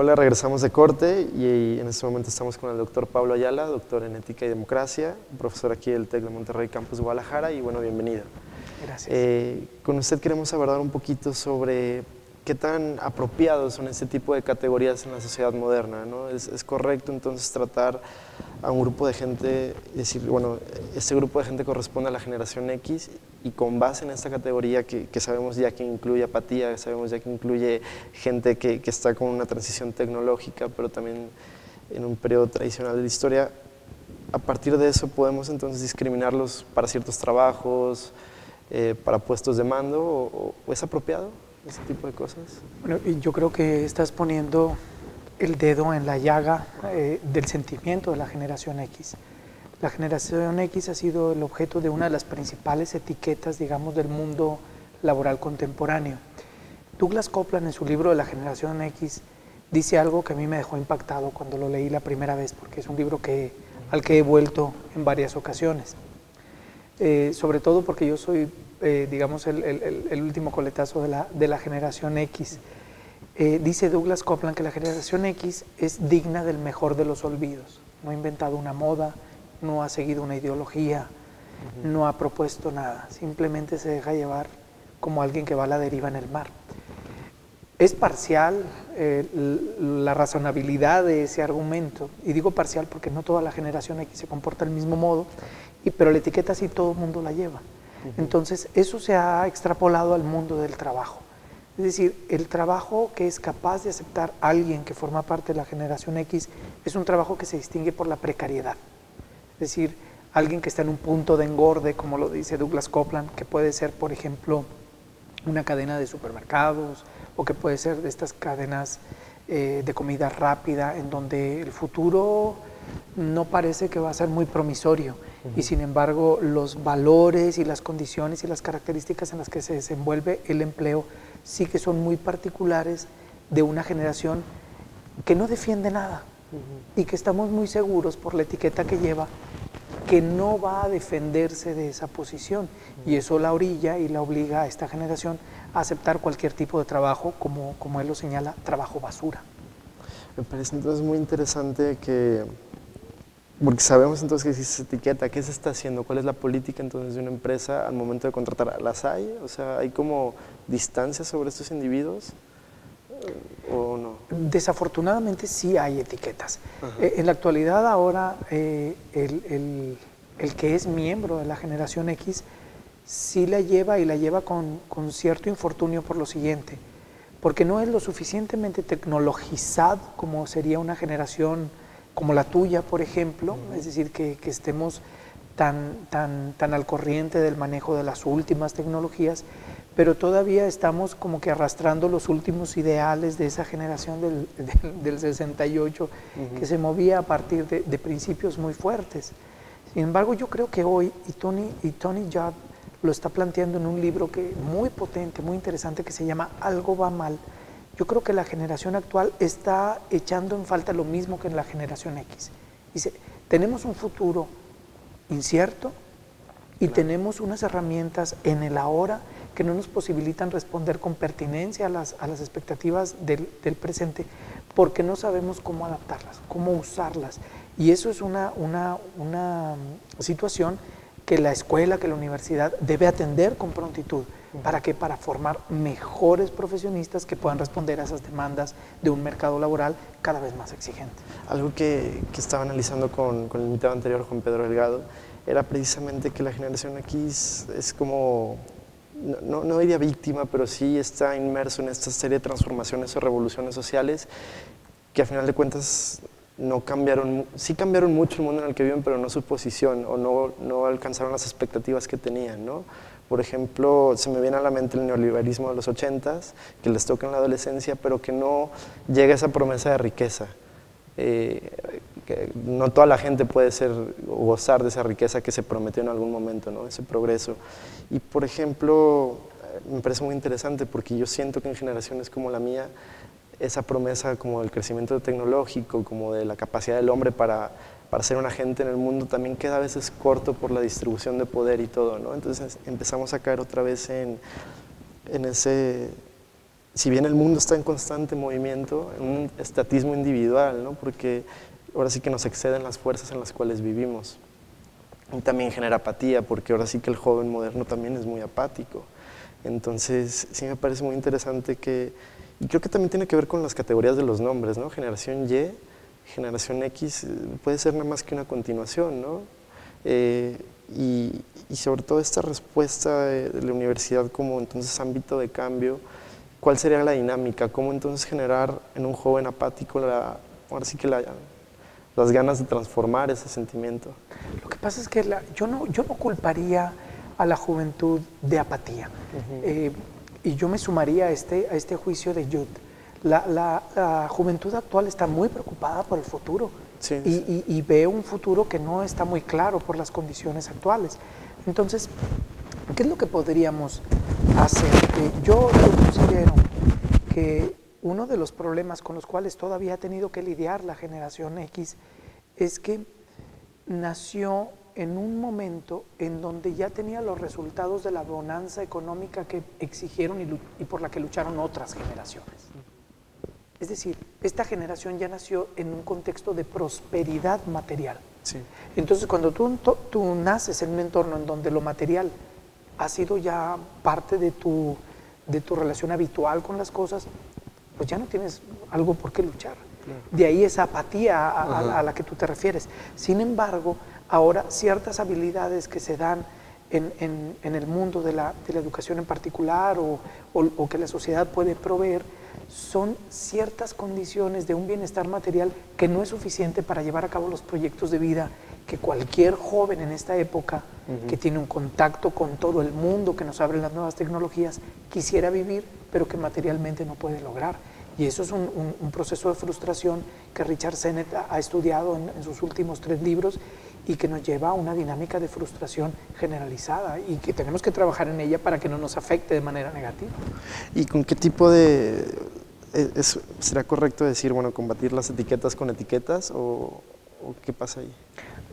Hola, regresamos de corte y en este momento estamos con el doctor Pablo Ayala, doctor en Ética y Democracia, profesor aquí del TEC de Monterrey, Campus Guadalajara, y bueno, bienvenido. Gracias. Con usted queremos abordar un poquito sobre qué tan apropiados son este tipo de categorías en la sociedad moderna, ¿no? ¿Es correcto entonces tratar a un grupo de gente, decir, bueno, este grupo de gente corresponde a la generación X y con base en esta categoría que sabemos ya que incluye apatía, que sabemos ya que incluye gente que está con una transición tecnológica, pero también en un periodo tradicional de la historia, a partir de eso podemos entonces discriminarlos para ciertos trabajos, para puestos de mando, o es apropiado ese tipo de cosas? Bueno, y yo creo que estás poniendo el dedo en la llaga del sentimiento de la generación X. La generación X ha sido el objeto de una de las principales etiquetas, digamos, del mundo laboral contemporáneo. Douglas Coupland, en su libro de la generación X, dice algo que a mí me dejó impactado cuando lo leí la primera vez, porque es un libro al que he vuelto en varias ocasiones. Sobre todo porque yo soy, digamos, el último coletazo de la generación X. Dice Douglas Coupland que la generación X es digna del mejor de los olvidos. No ha inventado una moda, no ha seguido una ideología, no ha propuesto nada. Simplemente se deja llevar como alguien que va a la deriva en el mar. Es parcial la razonabilidad de ese argumento, y digo parcial porque no toda la generación X se comporta del mismo modo, pero la etiqueta sí todo el mundo la lleva. Entonces eso se ha extrapolado al mundo del trabajo. Es decir, el trabajo que es capaz de aceptar a alguien que forma parte de la generación X es un trabajo que se distingue por la precariedad. Es decir, alguien que está en un punto de engorde, como lo dice Douglas Coupland, que puede ser, por ejemplo, una cadena de supermercados, o que puede ser de estas cadenas de comida rápida, en donde el futuro no parece que va a ser muy promisorio, y sin embargo los valores y las condiciones y las características en las que se desenvuelve el empleo sí que son muy particulares de una generación que no defiende nada y que estamos muy seguros por la etiqueta que lleva que no va a defenderse de esa posición, y eso la orilla y la obliga a esta generación a aceptar cualquier tipo de trabajo, como él lo señala, trabajo basura. Me parece entonces muy interesante porque sabemos entonces que existe esa etiqueta, ¿qué se está haciendo? ¿Cuál es la política entonces de una empresa al momento de contratar? ¿Las hay? O sea, ¿hay como distancia sobre estos individuos o no? Desafortunadamente sí hay etiquetas. En la actualidad ahora el que es miembro de la generación X sí la lleva, y la lleva con cierto infortunio por lo siguiente, porque no es lo suficientemente tecnologizado como sería una generación como la tuya, por ejemplo, es decir, que estemos tan al corriente del manejo de las últimas tecnologías, pero todavía estamos como que arrastrando los últimos ideales de esa generación del 68, que se movía a partir de principios muy fuertes. Sin embargo, yo creo que hoy, y Tony Judd lo está planteando en un libro muy potente, muy interesante, que se llama Algo va mal. Yo creo que la generación actual está echando en falta lo mismo que en la generación X. Dice, tenemos un futuro incierto y tenemos unas herramientas en el ahora que no nos posibilitan responder con pertinencia a las expectativas del presente, porque no sabemos cómo adaptarlas, cómo usarlas. Y eso es una situación que la escuela, que la universidad debe atender con prontitud. ¿Para qué? Para formar mejores profesionistas que puedan responder a esas demandas de un mercado laboral cada vez más exigente. Algo que estaba analizando con el invitado anterior, Juan Pedro Delgado, era precisamente que la generación X es como, no diría víctima, pero sí está inmerso en esta serie de transformaciones o revoluciones sociales que a final de cuentas no cambiaron, sí cambiaron mucho el mundo en el que viven, pero no su posición, o no alcanzaron las expectativas que tenían, ¿no? Por ejemplo, se me viene a la mente el neoliberalismo de los 80s, que les toca en la adolescencia, pero que no llega a esa promesa de riqueza. Que no toda la gente puede gozar de esa riqueza que se prometió en algún momento, ¿no? Ese progreso. Y por ejemplo, me parece muy interesante porque yo siento que en generaciones como la mía, esa promesa como del crecimiento tecnológico, como de la capacidad del hombre para ser un agente en el mundo, también queda a veces corto por la distribución de poder y todo, ¿no? Entonces empezamos a caer otra vez en ese si bien el mundo está en constante movimiento, en un estatismo individual, ¿no? Porque ahora sí que nos exceden las fuerzas en las cuales vivimos. Y también genera apatía, porque ahora sí que el joven moderno también es muy apático. Entonces, sí me parece muy interesante y creo que también tiene que ver con las categorías de los nombres, ¿no? Generación Y, generación X, puede ser nada más que una continuación, ¿no? Y sobre todo esta respuesta de la universidad como entonces ámbito de cambio, ¿cuál sería la dinámica? ¿Cómo entonces generar en un joven apático ahora sí que las ganas de transformar ese sentimiento? Lo que pasa es que yo no culparía a la juventud de apatía. Y yo me sumaría a este juicio de Judd. La juventud actual está muy preocupada por el futuro. Sí, y ve un futuro que no está muy claro por las condiciones actuales. Entonces, ¿qué es lo que podríamos hacer? Yo considero que uno de los problemas con los cuales todavía ha tenido que lidiar la generación X es que nació en un momento en donde ya tenía los resultados de la bonanza económica que exigieron y por la que lucharon otras generaciones. Es decir, esta generación ya nació en un contexto de prosperidad material. sí. Entonces, cuando tú naces en un entorno en donde lo material ha sido ya parte de tu relación habitual con las cosas, pues ya no tienes algo por qué luchar. Claro. De ahí esa apatía a la que tú te refieres. Sin embargo, ahora ciertas habilidades que se dan en el mundo de la educación en particular o que la sociedad puede proveer, son ciertas condiciones de un bienestar material que no es suficiente para llevar a cabo los proyectos de vida que cualquier joven en esta época, que tiene un contacto con todo el mundo, que nos abren las nuevas tecnologías, quisiera vivir, pero que materialmente no puede lograr. Y eso es un proceso de frustración que Richard Sennett ha estudiado en sus últimos 3 libros y que nos lleva a una dinámica de frustración generalizada y que tenemos que trabajar en ella para que no nos afecte de manera negativa. ¿Y con qué tipo será correcto decir, bueno, combatir las etiquetas con etiquetas o qué pasa ahí?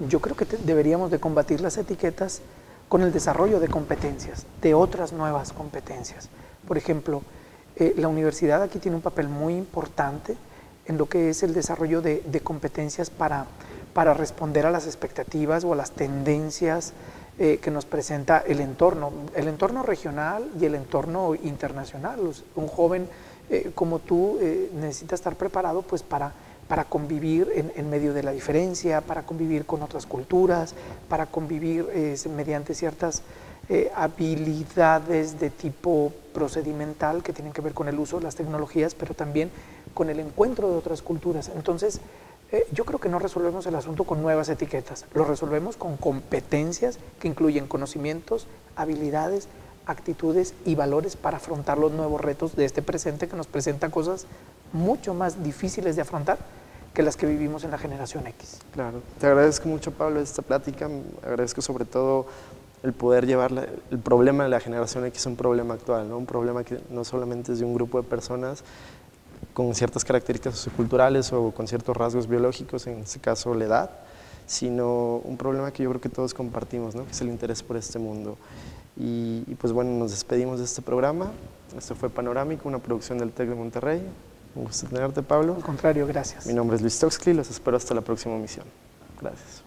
Yo creo que deberíamos de combatir las etiquetas con el desarrollo de competencias, de otras nuevas competencias. Por ejemplo, la universidad aquí tiene un papel muy importante en lo que es el desarrollo de competencias para responder a las expectativas o a las tendencias que nos presenta el entorno regional y el entorno internacional. Un joven como tú necesita estar preparado pues para convivir en medio de la diferencia, para convivir con otras culturas, para convivir mediante ciertas habilidades de tipo procedimental que tienen que ver con el uso de las tecnologías, pero también con el encuentro de otras culturas. Entonces, yo creo que no resolvemos el asunto con nuevas etiquetas, lo resolvemos con competencias que incluyen conocimientos, habilidades, actitudes y valores para afrontar los nuevos retos de este presente que nos presenta cosas mucho más difíciles de afrontar que las que vivimos en la generación X. Claro, te agradezco mucho, Pablo, esta plática, agradezco sobre todo el poder llevar el problema de la generación X, un problema actual, ¿no? Un problema que no solamente es de un grupo de personas con ciertas características socioculturales o con ciertos rasgos biológicos, en este caso la edad, sino un problema que yo creo que todos compartimos, ¿no? Que es el interés por este mundo. Y pues bueno, nos despedimos de este programa. Esto fue Panorámico, una producción del TEC de Monterrey. Un gusto tenerte, Pablo. Al contrario, gracias. Mi nombre es Luis Toxcli, los espero hasta la próxima emisión. Gracias.